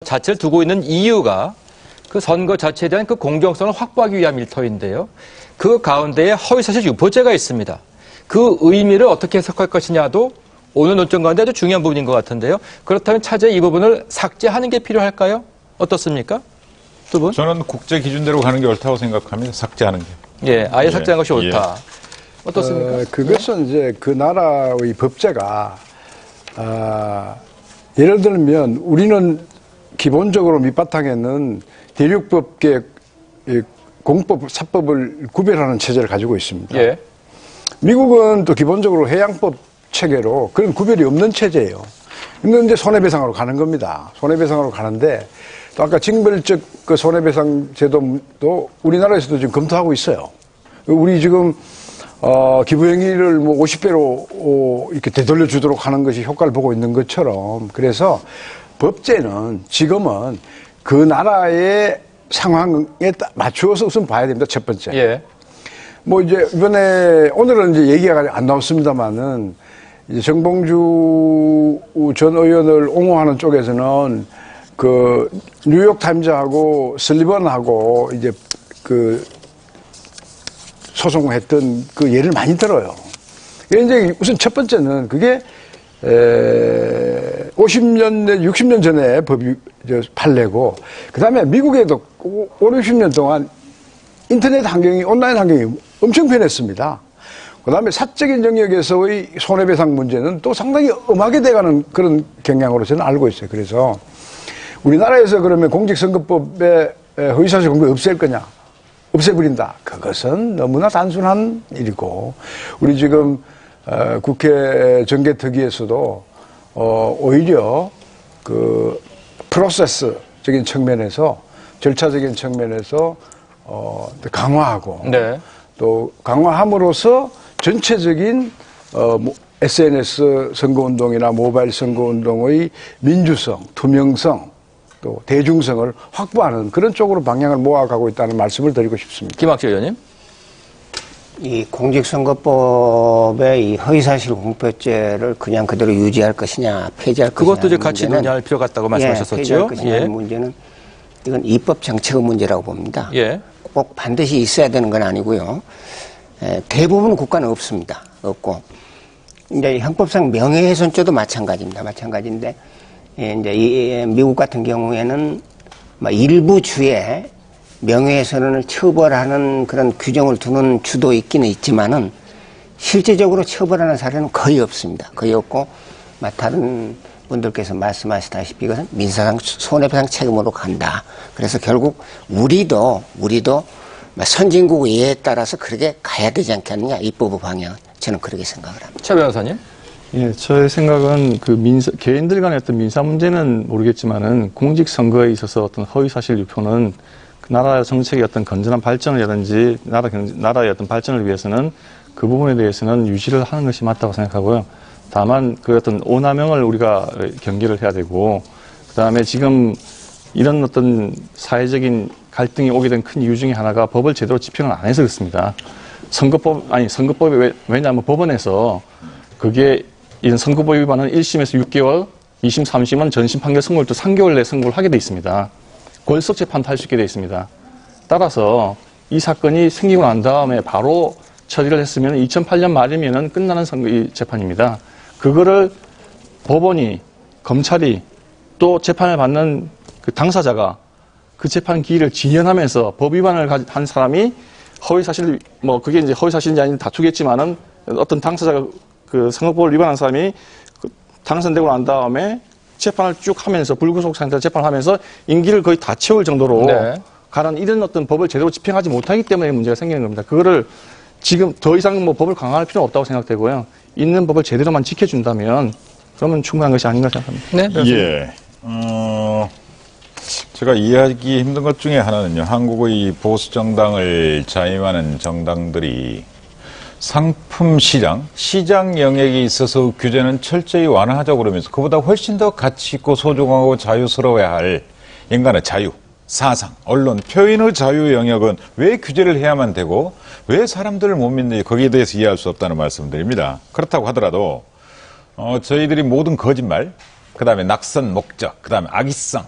자체를 두고 있는 이유가 그 선거 자체에 대한 그 공정성을 확보하기 위함일 터인데요. 그 가운데에 허위사실 유포죄가 있습니다. 그 의미를 어떻게 해석할 것이냐도 오늘 논점 가운데 아주 중요한 부분인 것 같은데요. 그렇다면 차제 이 부분을 삭제하는 게 필요할까요? 어떻습니까? 두 분? 저는 국제 기준대로 가는 게 옳다고 생각합니다. 삭제하는 게. 예, 아예 삭제하는 것이 옳다. 어떻습니까? 그것은 이제 그 나라의 법제가 예를 들면 우리는 기본적으로 밑바탕에는 대륙법계 공법, 사법을 구별하는 체제를 가지고 있습니다. 예. 미국은 또 기본적으로 해양법 체계로 그런 구별이 없는 체제예요. 근데 이제 손해배상으로 가는 겁니다. 손해배상으로 가는데 또 아까 징벌적 그 손해배상 제도도 우리나라에서도 지금 검토하고 있어요. 우리 지금 기부행위를 뭐 50배로 이렇게 되돌려 주도록 하는 것이 효과를 보고 있는 것처럼 그래서 법제는 지금은 그 나라의 상황에 맞추어서 우선 봐야 됩니다. 첫 번째. 예. 뭐 이제 이번에 오늘은 이제 얘기가 안 나왔습니다만은 이제 정봉주 전 의원을 옹호하는 쪽에서는 그 뉴욕 타임즈하고 슬리번하고 이제 그 소송했던 그 예를 많이 들어요. 이제 우선 첫 번째는 그게 50년, 60년 전에 법이 판례고, 그 다음에 미국에도 5, 60년 동안 인터넷 환경이, 온라인 환경이 엄청 변했습니다. 그 다음에 사적인 영역에서의 손해배상 문제는 또 상당히 엄하게 돼가는 그런 경향으로 저는 알고 있어요. 그래서 우리나라에서 그러면 공직선거법에 허위사실 공개 없앨 거냐? 없애버린다. 그것은 너무나 단순한 일이고, 우리 지금 국회 정개특위에서도 오히려 그 프로세스적인 측면에서 절차적인 측면에서 강화하고 네. 또 강화함으로써 전체적인 SNS 선거운동이나 모바일 선거운동의 민주성, 투명성 또 대중성을 확보하는 그런 쪽으로 방향을 모아가고 있다는 말씀을 드리고 싶습니다. 김학재 의원님. 이 공직선거법의 이 허위사실 공표죄를 그냥 그대로 유지할 것이냐, 폐지할 것이냐. 그것도 이제 같이 논의할 필요가 있다고 말씀하셨었죠. 폐지할 것이냐는 문제는 이건 입법 정책의 문제라고 봅니다. 예. 꼭 반드시 있어야 되는 건 아니고요. 대부분 국가는 없습니다. 없고. 이제 형법상 명예훼손죄도 마찬가지입니다. 마찬가지인데, 이제 이 미국 같은 경우에는 일부 주에 명예훼손을 처벌하는 그런 규정을 두는 주도 있기는 있지만은 실제적으로 처벌하는 사례는 거의 없습니다. 거의 없고, 다른 분들께서 말씀하시다시피 이것은 민사상 손해배상 책임으로 간다. 그래서 결국 우리도 선진국 예에 따라서 그렇게 가야 되지 않겠느냐, 입법의 방향. 저는 그렇게 생각을 합니다. 최 변호사님. 예, 저의 생각은 그 개인들 간의 어떤 민사 문제는 모르겠지만은 공직선거에 있어서 어떤 허위사실 유포는 그 나라 정책의 어떤 건전한 발전이라든지 나라의 어떤 발전을 위해서는 그 부분에 대해서는 유지를 하는 것이 맞다고 생각하고요. 다만 그 어떤 오남용을 우리가 경계를 해야 되고, 그 다음에 지금 이런 어떤 사회적인 갈등이 오게 된 큰 이유 중에 하나가 법을 제대로 집행을 안 해서 그렇습니다. 선거법이 왜냐하면 법원에서 그게 이런 선거법 위반은 1심에서 6개월, 2심, 3심은 전심 판결 선고일도 3개월 내에 선고를 하게 돼 있습니다. 골석 재판도 할 수 있게 돼 있습니다. 따라서 이 사건이 생기고 난 다음에 바로 처리를 했으면 2008년 말이면은 끝나는 재판입니다. 그거를 법원이, 검찰이 또 재판을 받는 그 당사자가 그 재판 기일을 지연하면서 법 위반을 한 사람이 허위사실, 그게 이제 허위사실인지 아닌지 다투겠지만은 어떤 당사자가 그 선거법을 위반한 사람이 당선되고 난 다음에 재판을 쭉 하면서 불구속 상태로 재판을 하면서 임기를 거의 다 채울 정도로 가는 이런 어떤 법을 제대로 집행하지 못하기 때문에 문제가 생기는 겁니다. 그거를 지금 더 이상 법을 강화할 필요는 없다고 생각되고요. 있는 법을 제대로만 지켜준다면 그러면 충분한 것이 아닌가 생각합니다. 네. 예. 제가 이해하기 힘든 것 중에 하나는요. 한국의 보수 정당을 자임하는 정당들이 상품 시장 영역에 있어서 규제는 철저히 완화하자고 그러면서 그보다 훨씬 더 가치 있고 소중하고 자유스러워야 할 인간의 자유, 사상, 언론, 표현의 자유 영역은 왜 규제를 해야만 되고 왜 사람들을 못 믿는지 거기에 대해서 이해할 수 없다는 말씀드립니다. 그렇다고 하더라도 저희들이 모든 거짓말, 그 다음에 낙선 목적, 그 다음에 악의성